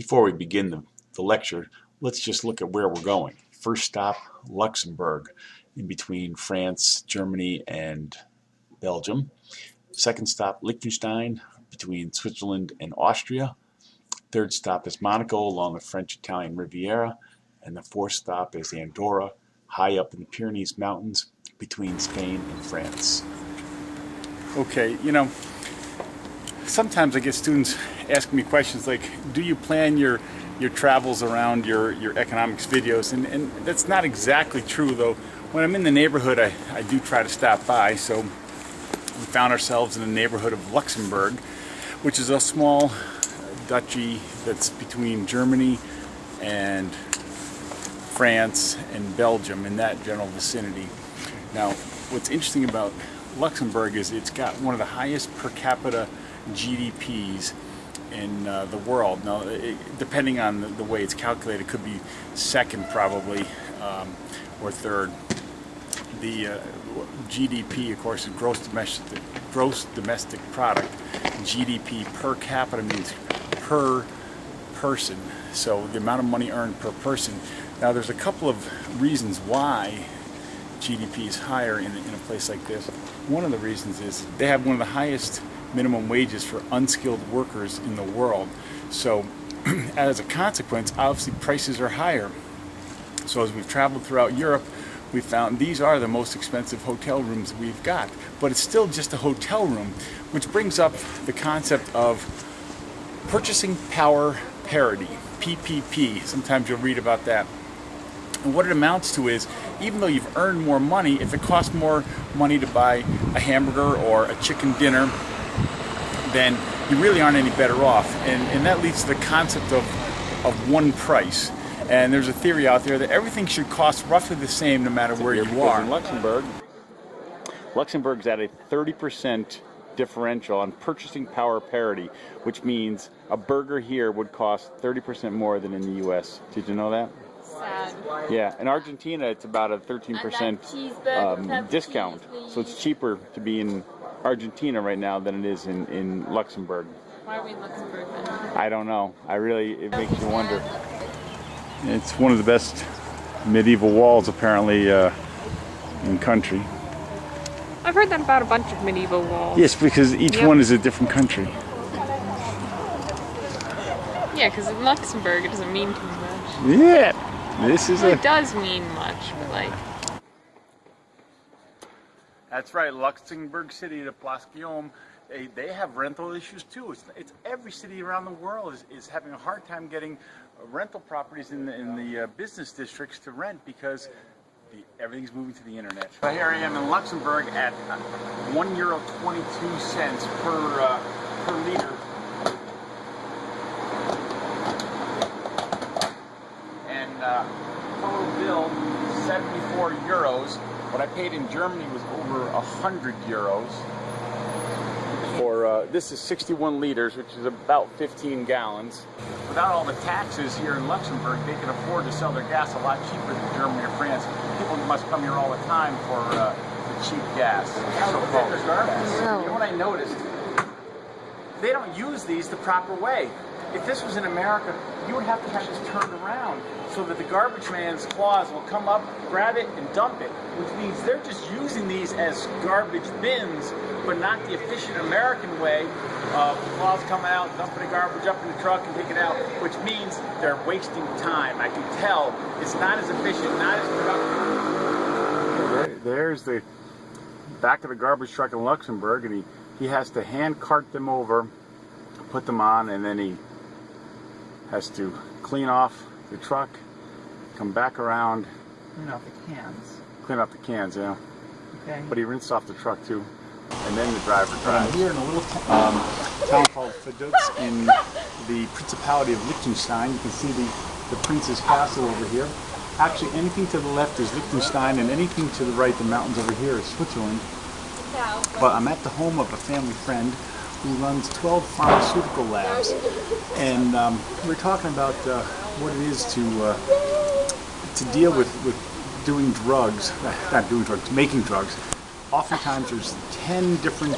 Before we begin the lecture, let's just look at where we're going. First stop, Luxembourg, in between France, Germany, and Belgium. Second stop, Liechtenstein, between Switzerland and Austria. Third stop is Monaco along the French-Italian Riviera. And the fourth stop is Andorra, high up in the Pyrenees Mountains, between Spain and France. Okay, sometimes I get students asking me questions like, do you plan your travels around your economics videos? And that's not exactly true, though. When I'm in the neighborhood, I do try to stop by. So we found ourselves in the neighborhood of Luxembourg, which is a small duchy that's between Germany and France and Belgium, in that general vicinity. Now, what's interesting about Luxembourg is it's got one of the highest per capita GDPs in the world. Now, depending on the way it's calculated, it could be second probably, or third. The GDP, of course, is gross domestic product. GDP per capita means per person, so the amount of money earned per person. Now, there's a couple of reasons why GDP is higher in a place like this. One of the reasons is they have one of the highest minimum wages for unskilled workers in the world. So as a consequence, obviously prices are higher. So as we've traveled throughout Europe, we found these are the most expensive hotel rooms we've got. But it's still just a hotel room, which brings up the concept of purchasing power parity, PPP. Sometimes you'll read about that. And what it amounts to is, even though you've earned more money, if it costs more money to buy a hamburger or a chicken dinner, then you really aren't any better off. And that leads to the concept of one price. And there's a theory out there that everything should cost roughly the same no matter where you are. In Luxembourg's at a 30% differential on purchasing power parity, which means a burger here would cost 30% more than in the US. Did you know that? Sad. Yeah, in Argentina it's about a 13% discount, so it's cheaper to be in Argentina right now than it is in Luxembourg. Why are we in Luxembourg then? I don't know. It makes you wonder. It's one of the best medieval walls apparently in country. I've heard that about a bunch of medieval walls. Yes, because each one is a different country. Yeah, because in Luxembourg it doesn't mean too much. Yeah, It does mean much, but like... That's right, Luxembourg City, the Place Guillaume, they have rental issues too. It's every city around the world is having a hard time getting rental properties in the business districts to rent because everything's moving to the internet. So here I am in Luxembourg at €1.22 per liter. And total bill, 74 euros. What I paid in Germany was over 100 euros. For this is 61 liters, which is about 15 gallons. Without all the taxes here in Luxembourg, they can afford to sell their gas a lot cheaper than Germany or France. People must come here all the time for cheap gas. You know what I noticed? They don't use these the proper way. If this was in America, you would have to have this turned around so that the garbage man's claws will come up, grab it, and dump it, which means they're just using these as garbage bins, but not the efficient American way of the claws coming out, dumping the garbage up in the truck and taking it out, which means they're wasting time. I can tell it's not as efficient, not as productive. There's the back of the garbage truck in Luxembourg, and he has to hand cart them over, put them on, and then he has to clean off the truck, come back around. Clean off the cans. Clean off the cans, yeah. Okay. But he rinsed off the truck too, and then the driver drives. I'm here in a little town called Vaduz in the Principality of Liechtenstein. You can see the Prince's Castle over here. Actually, anything to the left is Liechtenstein, and anything to the right, the mountains over here, is Switzerland. But I'm at the home of a family friend who runs 12 pharmaceutical labs, and we're talking about what it is to deal with doing drugs, not doing drugs, making drugs. Oftentimes there's 10 different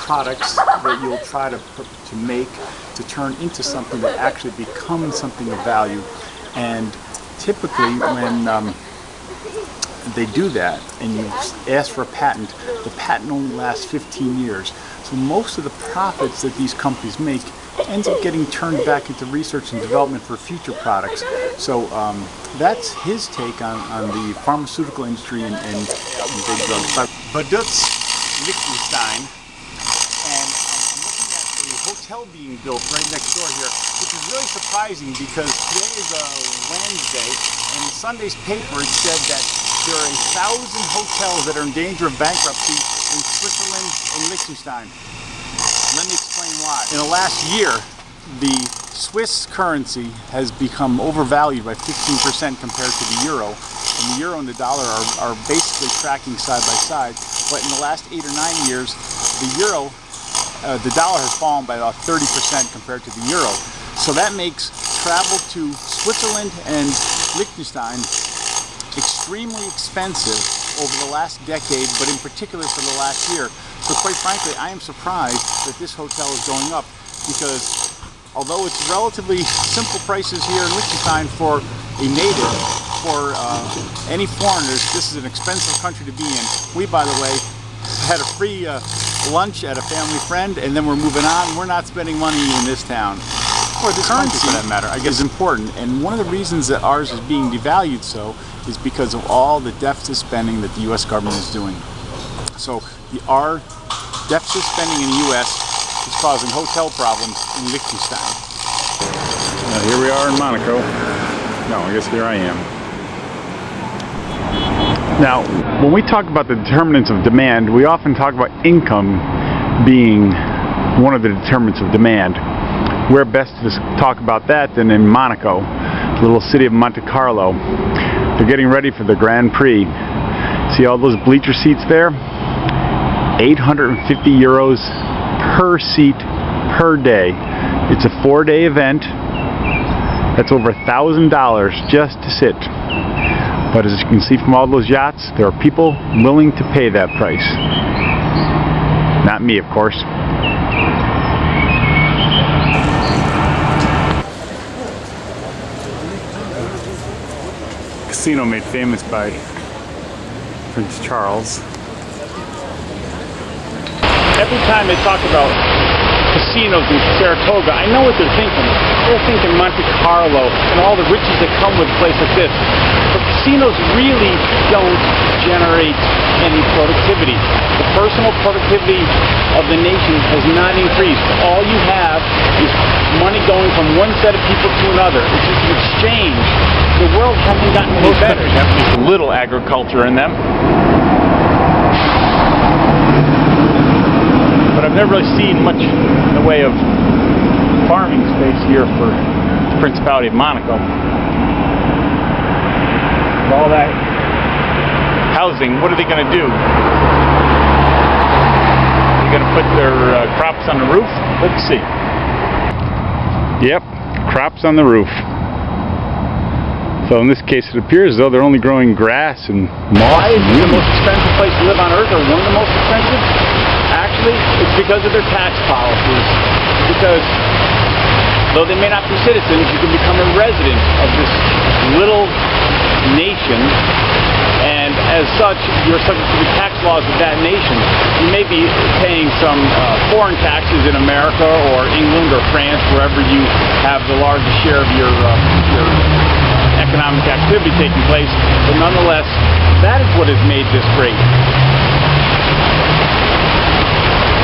products that you'll try to make to turn into something that actually becomes something of value. And typically when they do that and you ask for a patent, the patent only lasts 15 years. So most of the profits that these companies make ends up getting turned back into research and development for future products. So that's his take on the pharmaceutical industry and big drugs. Vaduz, Liechtenstein, and I'm looking at a hotel being built right next door here, which is really surprising because today is a Wednesday, and in Sunday's paper it said that there are 1,000 hotels that are in danger of bankruptcy in Switzerland and Liechtenstein. Let me explain why. In the last year, the Swiss currency has become overvalued by 15% compared to the euro, and the euro and the dollar are basically tracking side by side. But in the last 8 or 9 years, the dollar has fallen by about 30% compared to the euro. So that makes travel to Switzerland and Liechtenstein extremely expensive over the last decade, but in particular for the last year. So quite frankly, I am surprised that this hotel is going up, because although it's relatively simple prices here in Liechtenstein for a native, for any foreigners, this is an expensive country to be in. We, by the way, had a free lunch at a family friend, and then we're moving on. We're not spending money in this town. Or this country, for that matter, I guess is important. And one of the reasons that ours is being devalued so is because of all the deficit spending that the U.S. government is doing. So our deficit spending in the U.S. is causing hotel problems in Liechtenstein. Here we are in Monaco. No, I guess here I am. Now, when we talk about the determinants of demand, we often talk about income being one of the determinants of demand. Where best to talk about that than in Monaco, the little city of Monte Carlo. They're getting ready for the Grand Prix. See all those bleacher seats there? 850 euros per seat per day. It's a 4-day event. That's over $1,000 just to sit. But as you can see from all those yachts, there are people willing to pay that price. Not me, of course. Casino made famous by Prince Charles. Every time they talk about casinos in Saratoga, I know what they're thinking. They're thinking Monte Carlo and all the riches that come with a place like this. But casinos really don't generate any productivity. The personal productivity of the nation has not increased. All you have is money going from one set of people to another. It's just an exchange. The world hasn't gotten any better. Have at least a little agriculture in them. But I've never really seen much in the way of farming space here for the Principality of Monaco. With all that housing, what are they going to do? They're going to put their crops on the roof? Let's see. Yep, crops on the roof. So in this case it appears as though they're only growing grass and moss. Why is it the most expensive place to live on earth, or one of the most expensive? Actually, it's because of their tax policies. Because though they may not be citizens, you can become a resident of this little nation, and as such, you're subject to the tax laws of that nation. You may be paying some foreign taxes in America or England or France, wherever you have the largest share of your economic activity taking place, but nonetheless, that is what has made this great.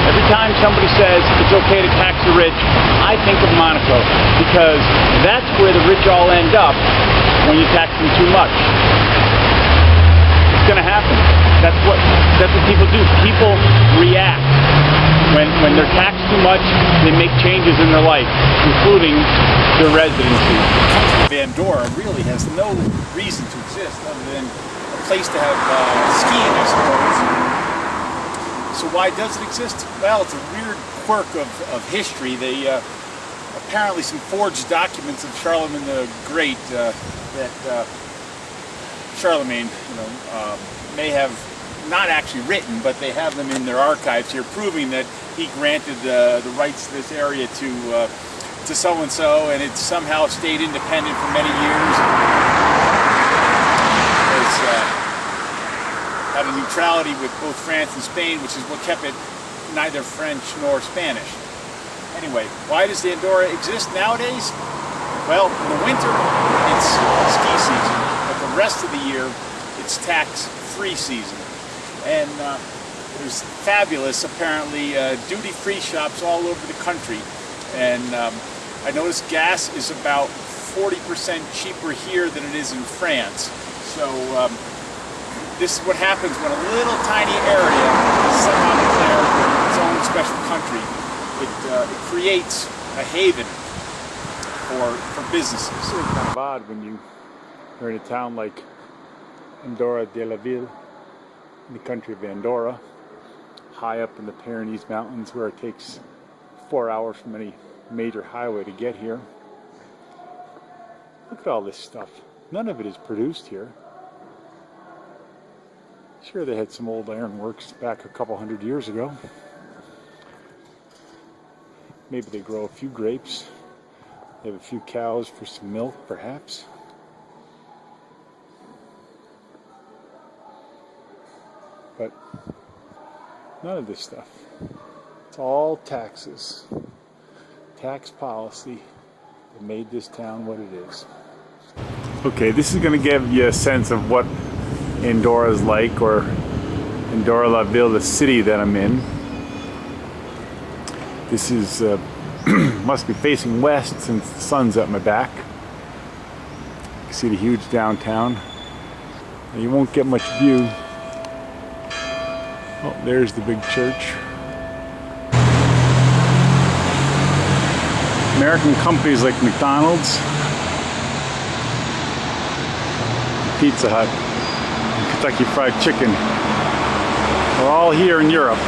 Every time somebody says it's okay to tax the rich, I think of Monaco, because that's where the rich all end up when you tax them too much. It's going to happen. That's what people do. People react. When they're taxed too much, they make changes in their life, including their residency. Andorra really has no reason to exist other than a place to have skiing, I suppose. So why does it exist? Well, it's a weird quirk of history. They apparently some forged documents of Charlemagne the Great that Charlemagne, may have not actually written, but they have them in their archives here, proving that he granted the rights to this area to so-and-so, and it somehow stayed independent for many years. Had a neutrality with both France and Spain, which is what kept it neither French nor Spanish. Anyway, why does Andorra exist nowadays? Well, in the winter, it's ski season, but the rest of the year, it's tax-free season. And there's fabulous, apparently, duty-free shops all over the country. And I noticed gas is about 40% cheaper here than it is in France. So this is what happens when a little tiny area is somehow declared its own special country. It creates a haven for businesses. It's really kind of odd when you're in a town like Andorra de la Ville, in the country of Andorra, high up in the Pyrenees Mountains, where it takes 4 hours from any major highway to get here. Look at all this stuff. None of it is produced here. Sure, they had some old ironworks back a couple hundred years ago. Maybe they grow a few grapes. They have a few cows for some milk, perhaps. But none of this stuff. It's all taxes. Tax policy that made this town what it is. Okay, this is going to give you a sense of what Andorra is like, or Andorra la Ville, the city that I'm in. This is must be facing west since the sun's at my back. You can see the huge downtown. And you won't get much view. Oh, there's the big church. American companies like McDonald's, Pizza Hut, and Kentucky Fried Chicken are all here in Europe.